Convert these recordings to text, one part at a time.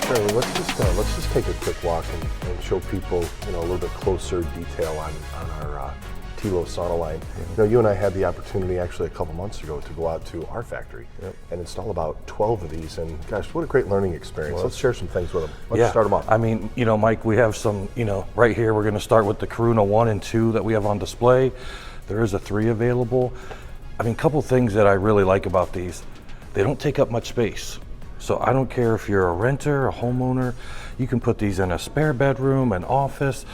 Shirley, let's just take a quick walk and show people, a little bit closer detail on our Tylo sauna line. You and I had the opportunity actually a couple months ago to go out to our factory and install about 12 of these, and gosh, what a great learning experience. Well, let's share some things with them. Let's start them off. I mean, Mike, we have some, right here, we're going to start with the Karuna 1 and 2 that we have on display. There is a 3 available. I mean, a couple things that I really like about these, they don't take up much space. So I don't care if you're a renter, a homeowner, you can put these in a spare bedroom, an office.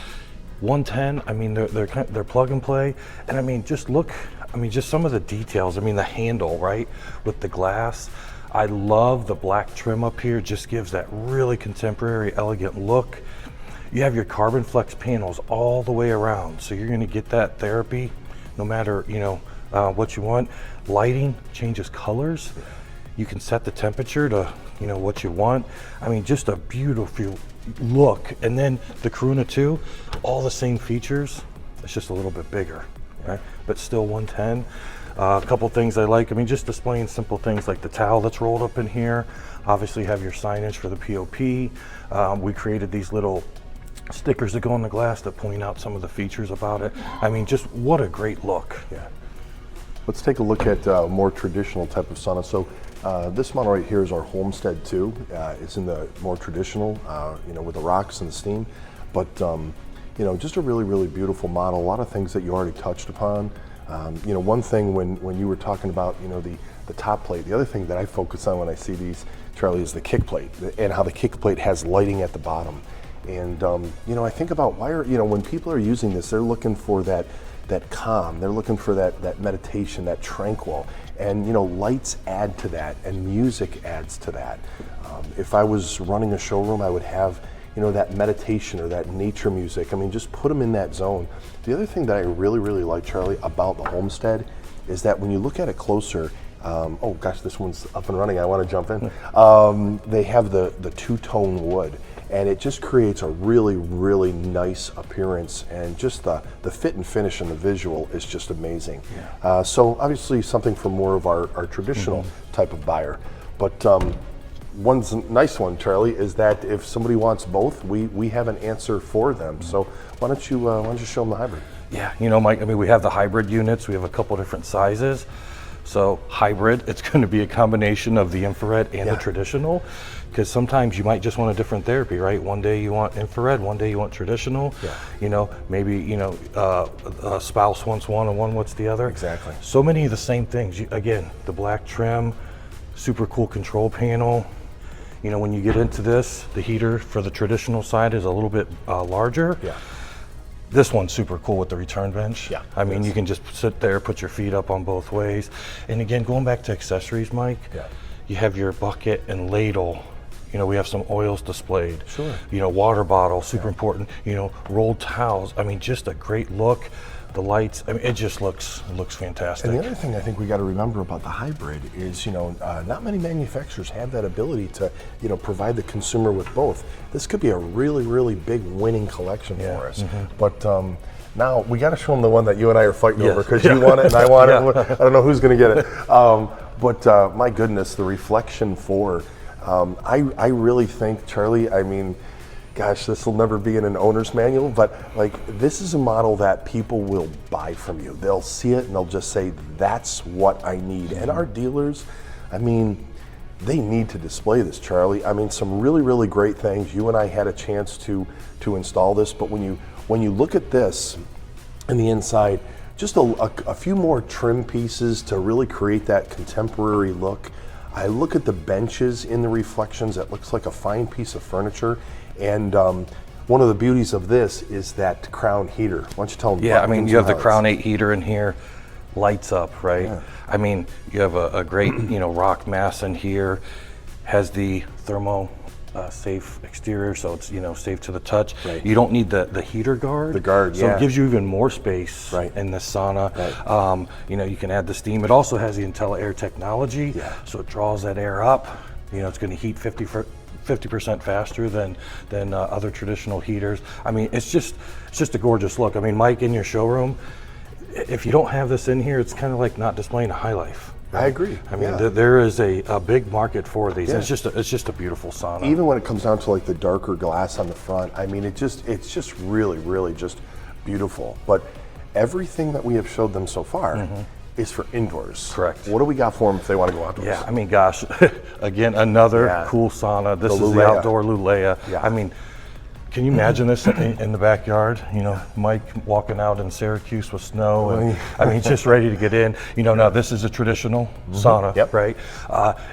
110, I mean, they're plug and play. And I mean, just look, just some of the details. I mean, the handle, right, with the glass. I love the black trim up here, just gives that really contemporary, elegant look. You have your carbon flex panels all the way around. So you're gonna get that therapy no matter, what you want. Lighting changes colors. You can set the temperature to, what you want. I mean, just a beautiful look. And then the Karuna 2, all the same features. It's just a little bit bigger, right? But still 110. A couple things I like. I mean, just displaying simple things like the towel that's rolled up in here. Obviously, have your signage for the POP. We created these little stickers that go on the glass that point out some of the features about it. I mean, just what a great look. Yeah. Let's take a look at a more traditional type of sauna. So this model right here is our Homestead 2. It's in the more traditional, with the rocks and the steam. But, just a really, really beautiful model. A lot of things that you already touched upon. One thing when you were talking about, the top plate, the other thing that I focus on when I see these, Charlie, is the kick plate and how the kick plate has lighting at the bottom. And, I think about why when people are using this, they're looking for that calm, they're looking for that meditation, that tranquil, and lights add to that, and music adds to that. If I was running a showroom, I would have that meditation or that nature music. I mean, just put them in that zone. The other thing that I really, really like, Charlie, about the Homestead is that when you look at it closer, oh gosh, this one's up and running, I want to jump in. They have the two-tone wood, and it just creates a really, really nice appearance, and just the fit and finish and the visual is just amazing. Yeah. So obviously something for more of our traditional type of buyer. But one's nice one, Charlie, is that if somebody wants both, we have an answer for them. So why don't you show them the hybrid? Yeah, Mike, we have the hybrid units. We have a couple different sizes. So hybrid, it's going to be a combination of the infrared and the traditional, because sometimes you might just want a different therapy, right? One day you want infrared, one day you want traditional. Yeah. Maybe a spouse wants one and one wants the other. Exactly. So many of the same things. Again, the black trim, super cool control panel. When you get into this, the heater for the traditional side is a little bit larger. Yeah. This one's super cool with the return bench. Yeah, you can just sit there, put your feet up on both ways. And again, going back to accessories, Mike, you have your bucket and ladle. We have some oils displayed. Sure. Water bottle, super important. Rolled towels. Just a great look. The lights, it just looks fantastic. And the other thing I think we got to remember about the hybrid is, not many manufacturers have that ability to, provide the consumer with both. This could be a really, really big winning collection for us. But now we got to show them the one that you and I are fighting over, because you want it and I want it. I don't know who's going to get it. But my goodness, the Reflection 4. I really think, Charlie, gosh, this will never be in an owner's manual, but this is a model that people will buy from you. They'll see it and they'll just say, that's what I need. And our dealers, they need to display this, Charlie. Some really, really great things. You and I had a chance to install this, but when you look at this in the inside, just a few more trim pieces to really create that contemporary look. I look at the benches in the Reflections. It looks like a fine piece of furniture. And one of the beauties of this is that crown heater. Why don't you tell them? Yeah, you have the Crown 8 heater in here, lights up, right? Yeah. You have a great, rock mass in here, has the thermo safe exterior, so it's safe to the touch. Right. You don't need the heater guard. The guard, so it gives you even more space in the sauna. Right. You can add the steam. It also has the IntelliAir technology, so it draws that air up. It's going to heat 50% faster than other traditional heaters. It's just a gorgeous look. Mike, in your showroom, if you don't have this in here, it's kind of like not displaying a high life. I agree. I mean, yeah. there is a big market for these. Yeah. It's just a beautiful sauna. Even when it comes down to like the darker glass on the front, I mean, it's just really just beautiful. But everything that we have showed them so far is for indoors. Correct. What do we got for them if they want to go outdoors? Yeah, I mean, gosh, again, another Yeah. cool sauna. This is the Lulea. outdoor Lulea. Yeah. I mean, can you imagine this in the backyard? You know, Mike walking out in Syracuse with snow, and I mean, just ready to get in. You know, now this is a traditional sauna, Yep. right?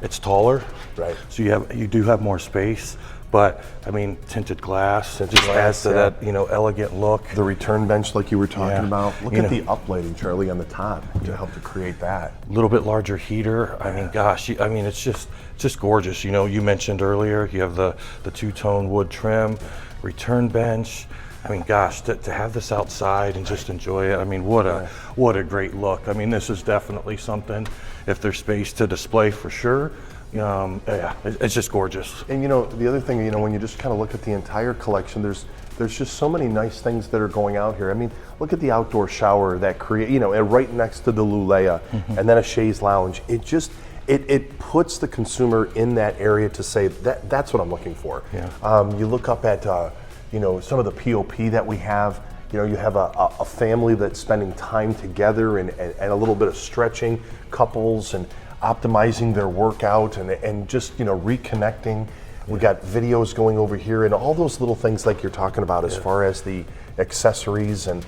It's taller, Right. So you do have more space, but I mean, tinted glass just glass, adds to yeah. that elegant look. The return bench, like you were talking Yeah. about. Look You at know. the uplighting, Charlie, on the top to help to create that. A little bit larger heater. I mean, gosh, I mean, it's just gorgeous. You know, you mentioned earlier, you have the two-tone wood trim, return bench. I mean, gosh, to have this outside and just enjoy it. I mean, what a great look. I mean, this is definitely something, if there's space to display for sure. Yeah, it's just gorgeous. And you know, the other thing, you know, when you just kind of look at the entire collection, there's just so many nice things that are going out here. I mean, look at the outdoor shower that and right next to the Lulea, and then a chaise lounge. It just it puts the consumer in that area to say that's what I'm looking for. Yeah. You look up at some of the POP that we have. You know, you have a family that's spending time together and a little bit of stretching, couples and optimizing their workout and just reconnecting. We got videos going over here and all those little things like you're talking about as far as the accessories and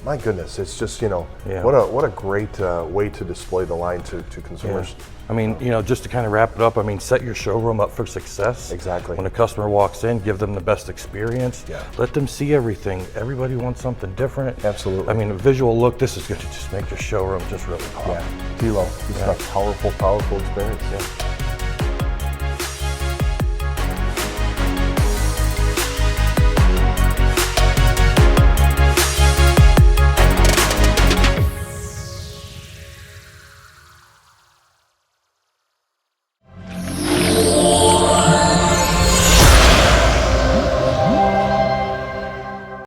my goodness, it's just what a great way to display the line to consumers. Yeah. I mean, just to kind of wrap it up, I mean, set your showroom up for success. Exactly. When a customer walks in, give them the best experience. Yeah. Let them see everything. Everybody wants something different. Absolutely. I mean, a visual look, this is going to just make your showroom just really pop. Yeah, Tylo, this is a powerful experience. Yeah.